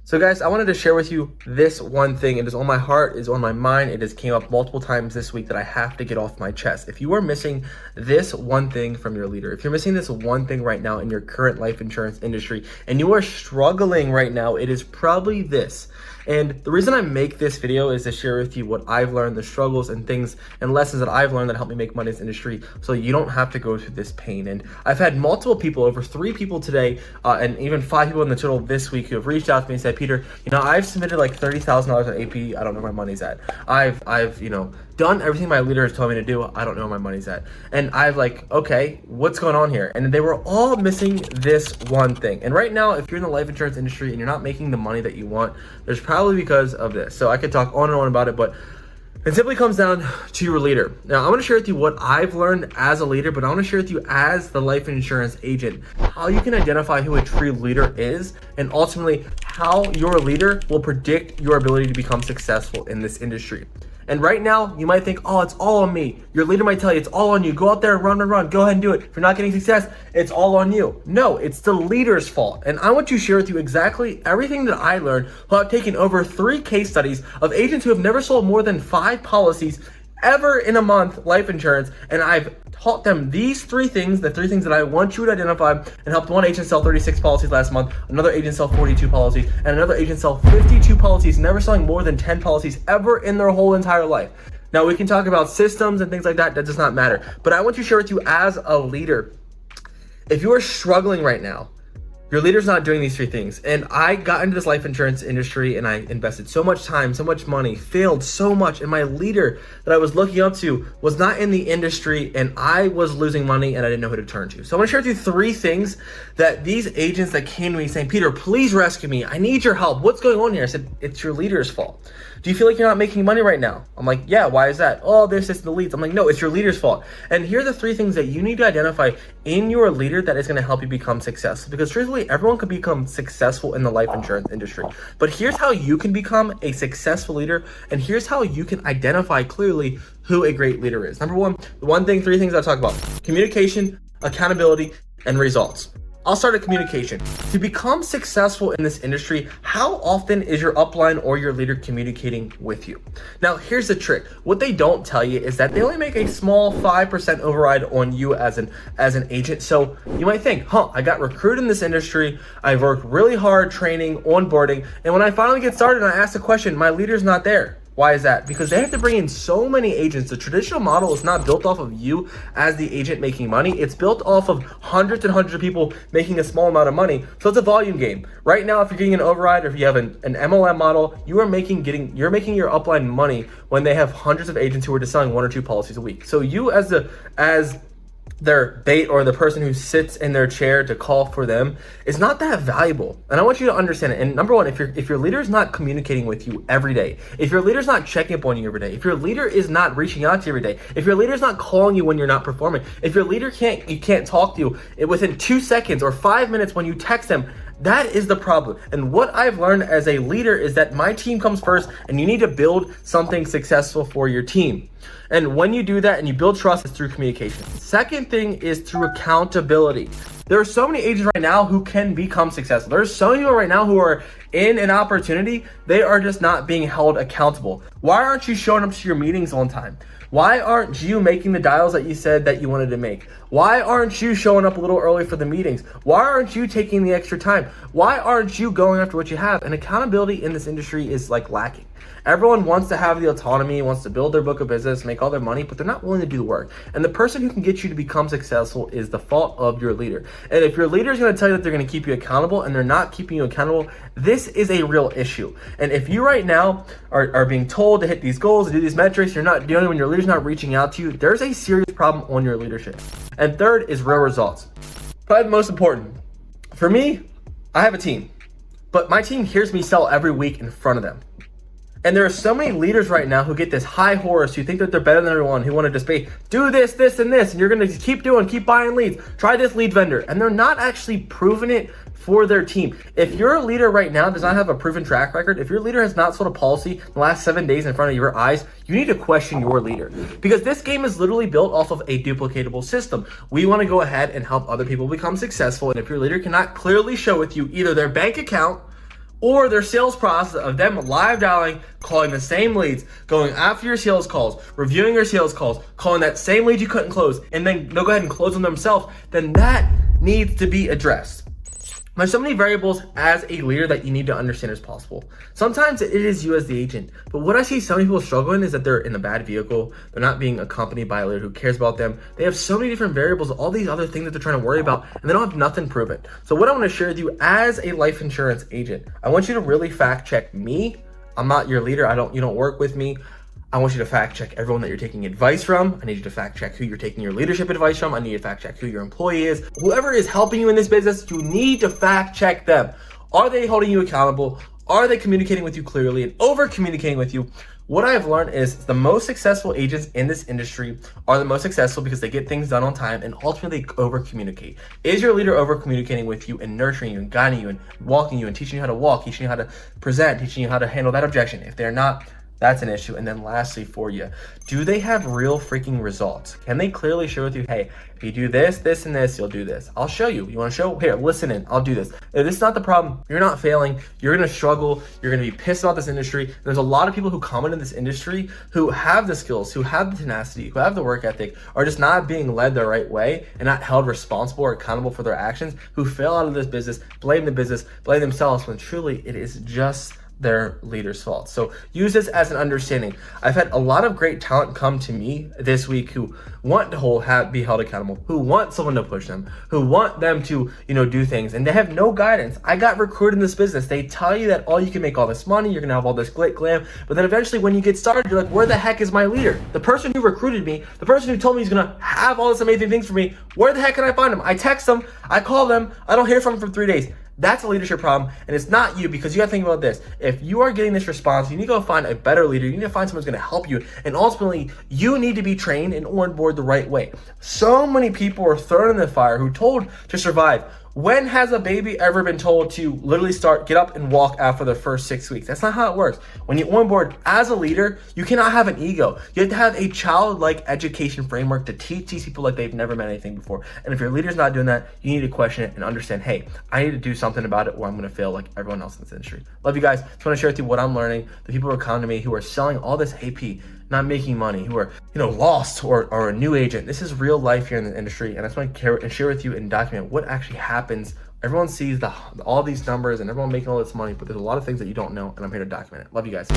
So guys, I wanted to share with you this one thing. It is on my heart, it is on my mind. It has came up multiple times this week that I have to get off my chest. If you are missing this one thing from your leader, if you're missing this one thing right now in your current life insurance industry and you are struggling right now, it is probably this. And the reason I make this video is to share with you what I've learned, the struggles and things and lessons that I've learned that help me make money in this industry so you don't have to go through this pain. And I've had multiple people, over 3 people today, and even 5 people in the total this week who have reached out to me and said, Peter, I've submitted like $30,000 on AP. I don't know where my money's at. I've done everything my leader has told me to do. I don't know where my money's at. And I've okay, what's going on here? And they were all missing this one thing. And right now, if you're in the life insurance industry and you're not making the money that you want, there's probably because of this. So I could talk on and on about it, but it simply comes down to your leader. Now, I want to share with you what I've learned as a leader, but I want to share with you as the life insurance agent, how you can identify who a true leader is, and ultimately how your leader will predict your ability to become successful in this industry. And right now, you might think, oh, it's all on me. Your leader might tell you it's all on you. Go out there and run. Go ahead and do it. If you're not getting success, it's all on you. No, it's the leader's fault. And I want to share with you exactly everything that I learned while I've taken over 3 case studies of agents who have never sold more than 5 policies ever in a month, life insurance, and I've taught them these 3 things, the 3 things that I want you to identify, and helped one agent sell 36 policies last month, another agent sell 42 policies, and another agent sell 52 policies, never selling more than 10 policies ever in their whole entire life. Now, we can talk about systems and things like that. That does not matter. But I want to share with you as a leader, if you are struggling right now, your leader's not doing these 3 things. And I got into this life insurance industry and I invested so much time, so much money, failed so much. And my leader that I was looking up to was not in the industry and I was losing money and I didn't know who to turn to. So I'm gonna share with you 3 things that these agents that came to me saying, Peter, please rescue me. I need your help. What's going on here? I said, it's your leader's fault. Do you feel like you're not making money right now? I'm like, yeah, why is that? Oh, this is the leads. I'm like, no, it's your leader's fault. And here are the 3 things that you need to identify in your leader that is going to help you become successful. Because truthfully, everyone can become successful in the life insurance industry. But here's how you can become a successful leader. And here's how you can identify clearly who a great leader is. Number 1, the 3 things I talk about: communication, accountability, and results. I'll start at communication. To become successful in this industry, how often is your upline or your leader communicating with you? Now, here's the trick. What they don't tell you is that they only make a small 5% override on you as an agent. So you might think, I got recruited in this industry. I've worked really hard training, onboarding. And when I finally get started and I ask a question, my leader's not there. Why is that? Because they have to bring in so many agents. The traditional model is not built off of you as the agent making money. It's built off of hundreds and hundreds of people making a small amount of money. So it's a volume game. Right now, if you're getting an override or if you have an MLM model, you're making your upline money when they have hundreds of agents who are just selling 1 or 2 policies a week. So you as their bait or the person who sits in their chair to call for them is not that valuable. And I want you to understand it. And number 1, if your leader is not communicating with you every day, if your leader is not checking up on you every day, if your leader is not reaching out to you every day, if your leader is not calling you when you're not performing, if your leader can't talk to you within 2 seconds or 5 minutes when you text them, that is the problem. And what I've learned as a leader is that my team comes first and you need to build something successful for your team. And when you do that and you build trust, it's through communication. Second thing is through accountability. There are so many agents right now who can become successful. There's so many people right now who are in an opportunity, they are just not being held accountable. Why aren't you showing up to your meetings on time? Why aren't you making the dials that you said that you wanted to make? Why aren't you showing up a little early for the meetings? Why aren't you taking the extra time? Why aren't you going after what you have? And accountability in this industry is lacking. Everyone wants to have the autonomy, wants to build their book of business, make all their money, but they're not willing to do the work. And the person who can get you to become successful is the fault of your leader. And if your leader is going to tell you that they're going to keep you accountable and they're not keeping you accountable, this is a real issue. And if you right now are being told to hit these goals, to do these metrics, you're not doing it when your leader's not reaching out to you, there's a serious problem on your leadership. And third is real results. Probably the most important. For me, I have a team, but my team hears me sell every week in front of them. And there are so many leaders right now who get this high horse, who think that they're better than everyone, who want to just be, do this, this, and this, and you're going to keep buying leads. Try this lead vendor. And they're not actually proving it for their team. If your leader right now does not have a proven track record, if your leader has not sold a policy in the last 7 days in front of your eyes, you need to question your leader. Because this game is literally built off of a duplicatable system. We want to go ahead and help other people become successful. And if your leader cannot clearly show with you either their bank account or their sales process of them live dialing, calling the same leads, going after your sales calls, reviewing your sales calls, calling that same lead you couldn't close, and then they'll go ahead and close them themselves, then that needs to be addressed. There's so many variables as a leader that you need to understand as possible. Sometimes it is you as the agent, but what I see some people struggling is that they're in a bad vehicle, they're not being accompanied by a leader who cares about them. They have so many different variables, all these other things that they're trying to worry about, and they don't have nothing proven. So what I want to share with you as a life insurance agent, I want you to really fact check me. I'm not your leader. You don't work with me. I want you to fact check everyone that you're taking advice from. I need you to fact check who you're taking your leadership advice from. I need you to fact check who your employee is. Whoever is helping you in this business, you need to fact check them. Are they holding you accountable? Are they communicating with you clearly and over communicating with you? What I have learned is the most successful agents in this industry are the most successful because they get things done on time and ultimately over communicate. Is your leader over communicating with you and nurturing you and guiding you and walking you and teaching you how to walk, teaching you how to present, teaching you how to handle that objection? If they're not, that's an issue. And then lastly for you, do they have real freaking results? Can they clearly share with you, hey, if you do this, this, and this, you'll do this. I'll show you. You want to show? Here, listen in. I'll do this. If this is not the problem, you're not failing. You're going to struggle. You're going to be pissed about this industry. There's a lot of people who come into this industry who have the skills, who have the tenacity, who have the work ethic, are just not being led the right way and not held responsible or accountable for their actions, who fail out of this business, blame the business, blame themselves, when truly it is just their leader's fault. So use this as an understanding. I've had a lot of great talent come to me this week who want to be held accountable, who want someone to push them, who want them to, do things, and they have no guidance. I got recruited in this business. They tell you that, you can make all this money, you're gonna have all this glam, but then eventually when you get started, you're like, where the heck is my leader? The person who recruited me, the person who told me he's gonna have all this amazing things for me, where the heck can I find him? I text them, I call them, I don't hear from them for 3 days. That's a leadership problem, and it's not you, because you gotta think about this. If you are getting this response, you need to go find a better leader. You need to find someone who's gonna help you, and ultimately, you need to be trained and on board the right way. So many people are thrown in the fire who told to survive. When has a baby ever been told to literally get up and walk after the first 6 weeks? That's not how it works. When you're on board as a leader, you cannot have an ego. You have to have a childlike education framework to teach these people like they've never met anything before. And if your leader's not doing that, you need to question it and understand, hey, I need to do something about it or I'm going to fail like everyone else in this industry. Love you guys. Just want to share with you what I'm learning. The people who are coming to me who are selling all this AP, not making money, who are, lost or a new agent. This is real life here in the industry. And I just want to share with you and document what actually happens. Everyone sees all these numbers and everyone making all this money, but there's a lot of things that you don't know, and I'm here to document it. Love you guys.